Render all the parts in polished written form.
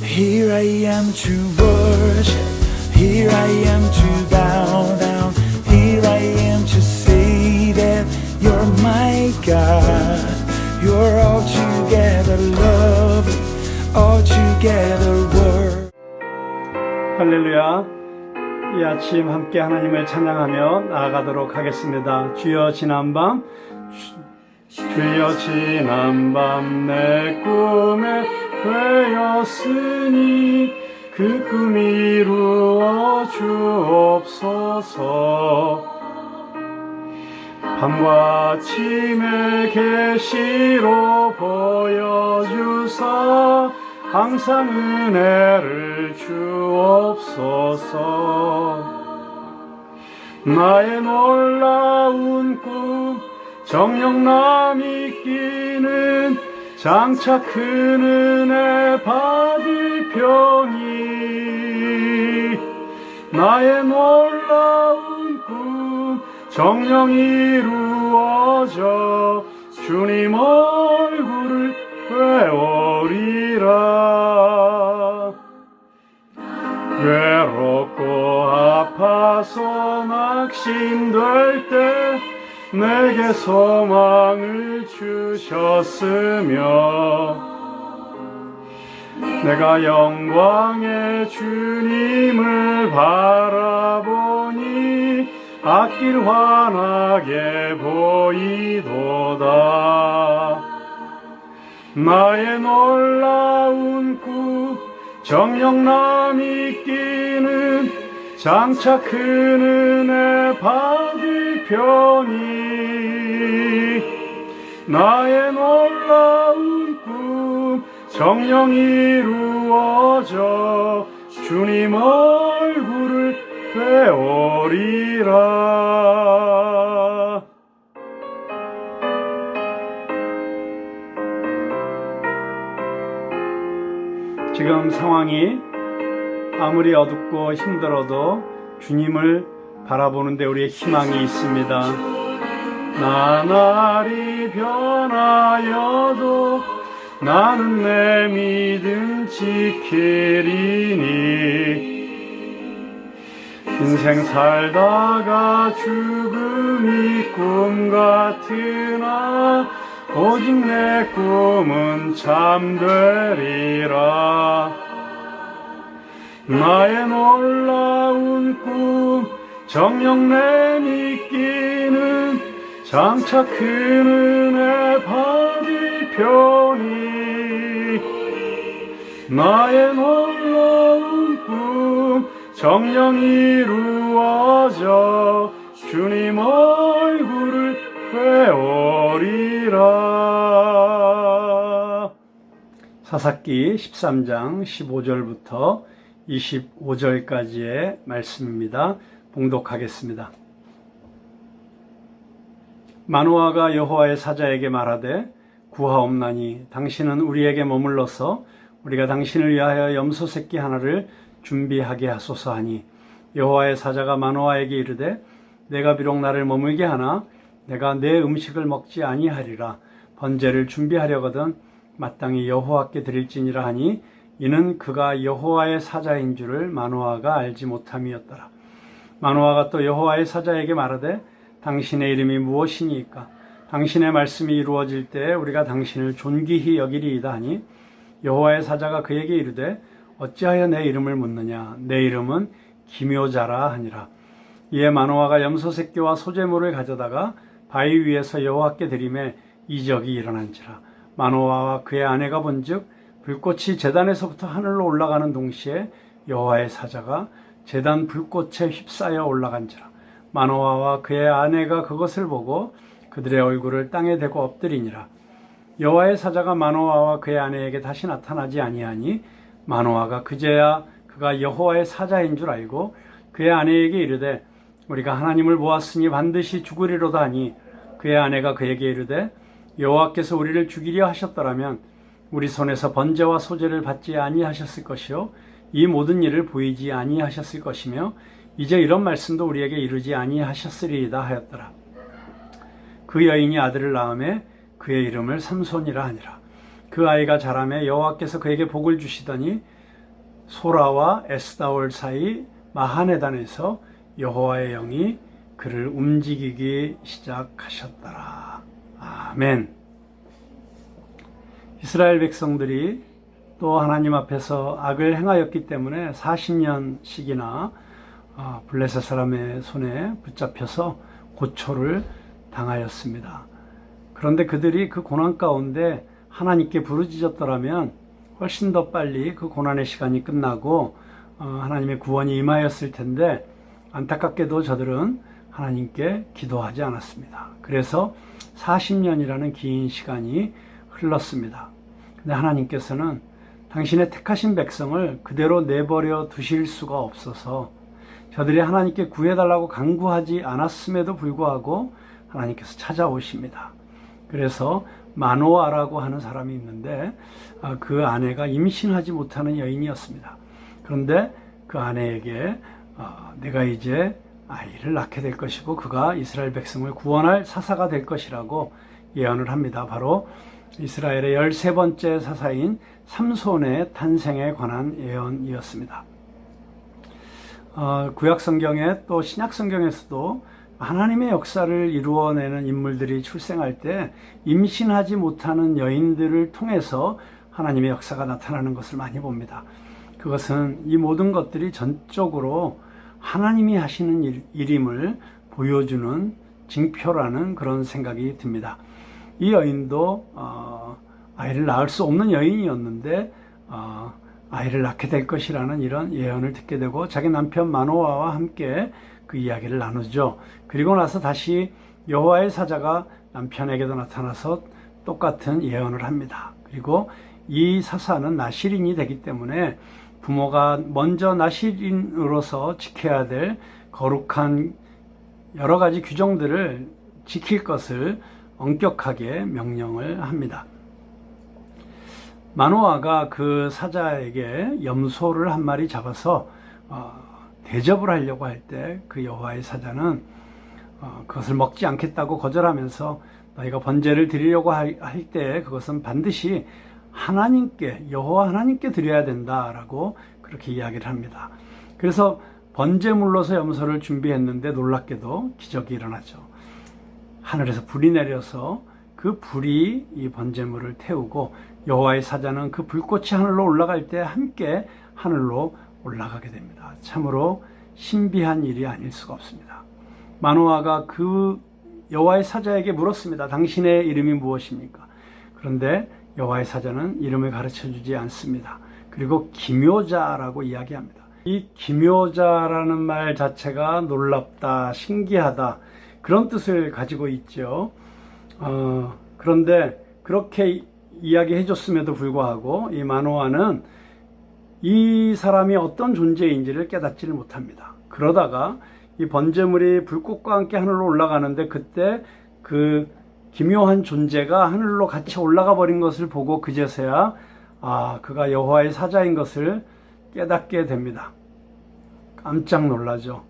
Here I am to worship, here I am to bow down, here I am to say that you're my God. You're altogether lovely, altogether worthy. 할렐루야. 이 아침 함께 하나님을 찬양하며 나아가도록 하겠습니다. 주여 지난밤 내 꿈에 되었으니 그 꿈 이루어 주옵소서. 밤과 아침의 계시로 보여주사 항상 은혜를 주옵소서. 나의 놀라운 꿈 정녕 남이 끼는 장차 큰 은혜 받을 평이. 나의 놀라운 꿈 정녕 이루어져 주님 얼굴을 회오리라. 외롭고 아파서 낙심될 때 내게 소망을 주셨으며 내가 영광의 주님을 바라보니 앞길 환하게 보이도다. 나의 놀라운 꿈 정녕 남이 끼는 장차 큰 은혜 받을 평이. 나의 놀라운 꿈 정녕 이루어져 주님 얼굴을 회오리라. 지금 상황이 아무리 어둡고 힘들어도 주님을 바라보는데 우리의 희망이 있습니다. 나날이 변하여도 나는 내 믿음 지키리니. 인생 살다가 죽음이 꿈 같으나 오직 내 꿈은 참되리라. 나의 놀라운 꿈 정녕 내 믿기는 장차 큰 은혜 받을 편이. 나의 놀라운 꿈 정녕 이루어져 주님 얼굴을 회오리라. 사사기 13장 15절부터 25절까지의 말씀입니다. 봉독하겠습니다. 마노아가 여호와의 사자에게 말하되 구하옵나니 당신은 우리에게 머물러서 우리가 당신을 위하여 염소 새끼 하나를 준비하게 하소서 하니, 여호와의 사자가 마노아에게 이르되 내가 비록 나를 머물게 하나 내가 내 음식을 먹지 아니하리라. 번제를 준비하려거든 마땅히 여호와께 드릴지니라 하니, 이는 그가 여호와의 사자인 줄을 마노아가 알지 못함이었더라. 마노아가 또 여호와의 사자에게 말하되 당신의 이름이 무엇이니까? 당신의 말씀이 이루어질 때 우리가 당신을 존귀히 여기리이다 하니, 여호와의 사자가 그에게 이르되 어찌하여 내 이름을 묻느냐? 내 이름은 기묘자라 하니라. 이에 마노아가 염소 새끼와 소제물을 가져다가 바위 위에서 여호와께 드리매 이적이 일어난지라. 마노아와 그의 아내가 본즉 불꽃이 제단에서부터 하늘로 올라가는 동시에 여호와의 사자가 제단 불꽃에 휩싸여 올라간지라. 마노아와 그의 아내가 그것을 보고 그들의 얼굴을 땅에 대고 엎드리니라. 여호와의 사자가 마노아와 그의 아내에게 다시 나타나지 아니하니, 마노아가 그제야 그가 여호와의 사자인 줄 알고 그의 아내에게 이르되 우리가 하나님을 보았으니 반드시 죽으리로다 하니, 그의 아내가 그에게 이르되 여호와께서 우리를 죽이려 하셨더라면 우리 손에서 번제와 소제를 받지 아니하셨을 것이요 이 모든 일을 보이지 아니하셨을 것이며 이제 이런 말씀도 우리에게 이루지 아니하셨으리이다 하였더라. 그 여인이 아들을 낳음에 그의 이름을 삼손이라 하니라. 그 아이가 자라매 여호와께서 그에게 복을 주시더니 소라와 에스다올 사이 마하네단에서 여호와의 영이 그를 움직이기 시작하셨더라. 아멘. 이스라엘 백성들이 또 하나님 앞에서 악을 행하였기 때문에 40년씩이나 블레셋 사람의 손에 붙잡혀서 고초를 당하였습니다. 그런데 그들이 그 고난 가운데 하나님께 부르짖었더라면 훨씬 더 빨리 그 고난의 시간이 끝나고 하나님의 구원이 임하였을 텐데, 안타깝게도 저들은 하나님께 기도하지 않았습니다. 그래서 40년이라는 긴 시간이 흘렀습니다. 근데 하나님께서는 당신의 택하신 백성을 그대로 내버려 두실 수가 없어서 저들이 하나님께 구해달라고 간구하지 않았음에도 불구하고 하나님께서 찾아오십니다. 그래서 마노아라고 하는 사람이 있는데 그 아내가 임신하지 못하는 여인이었습니다. 그런데 그 아내에게 내가 이제 아이를 낳게 될 것이고 그가 이스라엘 백성을 구원할 사사가 될 것이라고 예언을 합니다. 바로 이스라엘의 13번째 사사인 삼손의 탄생에 관한 예언이었습니다. 구약 성경에 또 신약 성경에서도 하나님의 역사를 이루어내는 인물들이 출생할 때 임신하지 못하는 여인들을 통해서 하나님의 역사가 나타나는 것을 많이 봅니다. 그것은 이 모든 것들이 전적으로 하나님이 하시는 일임을 보여주는 징표라는 그런 생각이 듭니다. 이 여인도 아이를 낳을 수 없는 여인이었는데 아이를 낳게 될 것이라는 이런 예언을 듣게 되고 자기 남편 마노아와 함께 그 이야기를 나누죠. 그리고 나서 다시 여호와의 사자가 남편에게도 나타나서 똑같은 예언을 합니다. 그리고 이 사사는 나실인이 되기 때문에 부모가 먼저 나실인으로서 지켜야 될 거룩한 여러 가지 규정들을 지킬 것을 엄격하게 명령을 합니다. 마노아가 그 사자에게 염소를 한 마리 잡아서 대접을 하려고 할 때 그 여호와의 사자는 그것을 먹지 않겠다고 거절하면서 너희가 번제를 드리려고 할 때 그것은 반드시 하나님께, 여호와 하나님께 드려야 된다라고 그렇게 이야기를 합니다. 그래서 번제물로서 염소를 준비했는데 놀랍게도 기적이 일어나죠. 하늘에서 불이 내려서 그 불이 이 번제물을 태우고 여호와의 사자는 그 불꽃이 하늘로 올라갈 때 함께 하늘로 올라가게 됩니다. 참으로 신비한 일이 아닐 수가 없습니다. 마노아가 그 여호와의 사자에게 물었습니다. 당신의 이름이 무엇입니까? 그런데 여호와의 사자는 이름을 가르쳐 주지 않습니다. 그리고 기묘자라고 이야기합니다. 이 기묘자라는 말 자체가 놀랍다, 신기하다 그런 뜻을 가지고 있죠. 그런데 그렇게 이야기해 줬음에도 불구하고 이 마노아는 이 사람이 어떤 존재인지를 깨닫지를 못합니다. 그러다가 이 번제물이 불꽃과 함께 하늘로 올라가는데 그때 그 기묘한 존재가 하늘로 같이 올라가 버린 것을 보고 그제서야 그가 여호와의 사자인 것을 깨닫게 됩니다. 깜짝 놀라죠.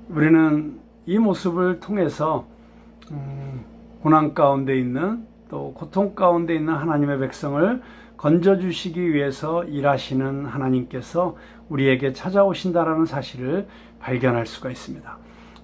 우리는 이 모습을 통해서 고난 가운데 있는 또 고통 가운데 있는 하나님의 백성을 건져주시기 위해서 일하시는 하나님께서 우리에게 찾아오신다라는 사실을 발견할 수가 있습니다.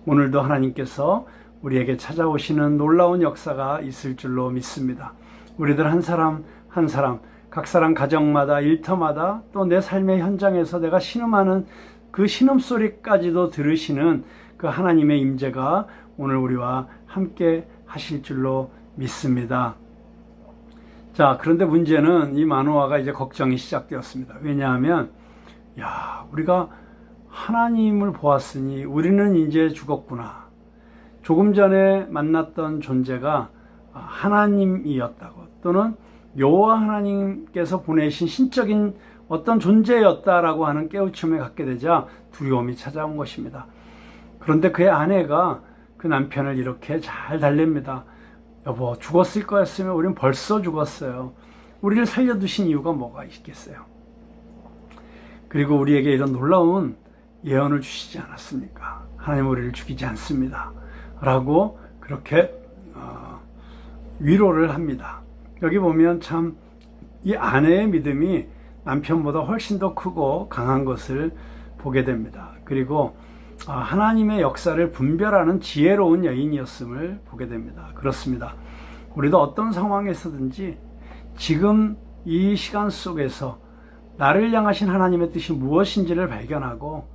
오늘도 하나님께서 우리에게 찾아오시는 놀라운 역사가 있을 줄로 믿습니다. 우리들 한 사람 한 사람, 각 사람 가정마다 일터마다 또 내 삶의 현장에서 내가 신음하는 그 신음소리까지도 들으시는 그 하나님의 임재가 오늘 우리와 함께 하실 줄로 믿습니다. 자, 그런데 문제는 이 마노아가 이제 걱정이 시작되었습니다. 왜냐하면 우리가 하나님을 보았으니 우리는 이제 죽었구나. 조금 전에 만났던 존재가 하나님이었다고 또는 여호와 하나님께서 보내신 신적인 어떤 존재였다라고 하는 깨우침을 갖게 되자 두려움이 찾아온 것입니다. 그런데 그의 아내가 그 남편을 이렇게 잘 달랩니다. 여보, 죽었을 거였으면 우린 벌써 죽었어요. 우리를 살려두신 이유가 뭐가 있겠어요? 그리고 우리에게 이런 놀라운 예언을 주시지 않았습니까? 하나님 우리를 죽이지 않습니다. 라고 그렇게 위로를 합니다. 여기 보면 참 이 아내의 믿음이 남편보다 훨씬 더 크고 강한 것을 보게 됩니다. 그리고 하나님의 역사를 분별하는 지혜로운 여인이었음을 보게 됩니다. 그렇습니다. 우리도 어떤 상황에서든지 지금 이 시간 속에서 나를 향하신 하나님의 뜻이 무엇인지를 발견하고,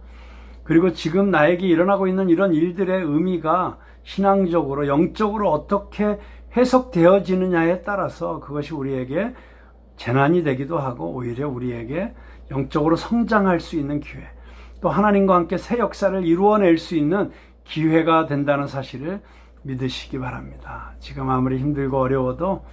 그리고 지금 나에게 일어나고 있는 이런 일들의 의미가 신앙적으로 영적으로 어떻게 해석되어지느냐에 따라서 그것이 우리에게 재난이 되기도 하고 오히려 우리에게 영적으로 성장할 수 있는 기회, 또 하나님과 함께 새 역사를 이루어낼 수 있는 기회가 된다는 사실을 믿으시기 바랍니다. 지금 아무리 힘들고 어려워도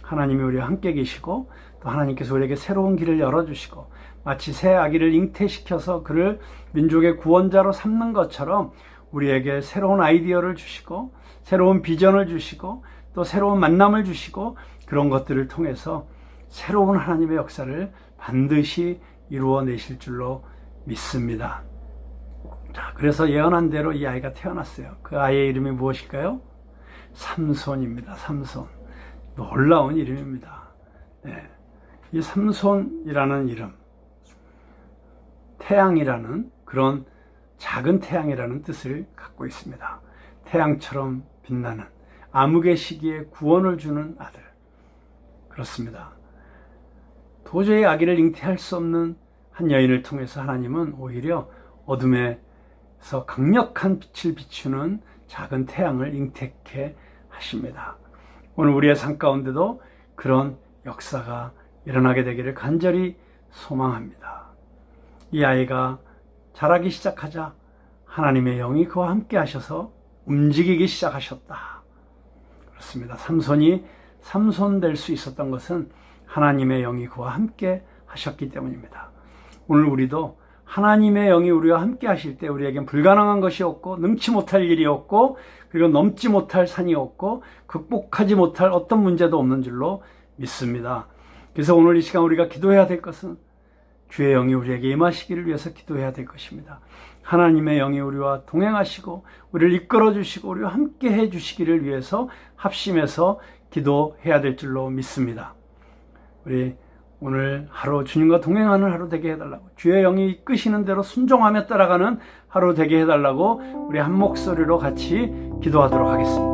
하나님이 우리와 함께 계시고, 또 하나님께서 우리에게 새로운 길을 열어주시고, 마치 새 아기를 잉태시켜서 그를 민족의 구원자로 삼는 것처럼 우리에게 새로운 아이디어를 주시고, 새로운 비전을 주시고, 또 새로운 만남을 주시고, 그런 것들을 통해서 새로운 하나님의 역사를 반드시 이루어내실 줄로 믿습니다. 자, 그래서 예언한 대로 이 아이가 태어났어요. 그 아이의 이름이 무엇일까요? 삼손입니다. 삼손. 놀라운 이름입니다. 네. 이 삼손이라는 이름, 태양이라는, 그런 작은 태양이라는 뜻을 갖고 있습니다. 태양처럼 빛나는, 암흑의 시기에 구원을 주는 아들. 그렇습니다. 도저히 아기를 잉태할 수 없는 한 여인을 통해서 하나님은 오히려 어둠에서 강력한 빛을 비추는 작은 태양을 잉태케 하십니다. 오늘 우리의 삶 가운데도 그런 역사가 일어나게 되기를 간절히 소망합니다. 이 아이가 자라기 시작하자 하나님의 영이 그와 함께 하셔서 움직이기 시작하셨다. 그렇습니다. 삼손이 삼손 될 수 있었던 것은 하나님의 영이 그와 함께 하셨기 때문입니다. 오늘 우리도 하나님의 영이 우리와 함께 하실 때 우리에겐 불가능한 것이 없고, 능치 못할 일이 없고, 그리고 넘지 못할 산이 없고, 극복하지 못할 어떤 문제도 없는 줄로 믿습니다. 그래서 오늘 이 시간 우리가 기도해야 될 것은 주의 영이 우리에게 임하시기를 위해서 기도해야 될 것입니다. 하나님의 영이 우리와 동행하시고 우리를 이끌어 주시고 우리와 함께 해 주시기를 위해서 합심해서 기도해야 될 줄로 믿습니다. 우리 오늘 하루 주님과 동행하는 하루 되게 해달라고, 주의 영이 이끄시는 대로 순종하며 따라가는 하루 되게 해달라고 우리 한 목소리로 같이 기도하도록 하겠습니다.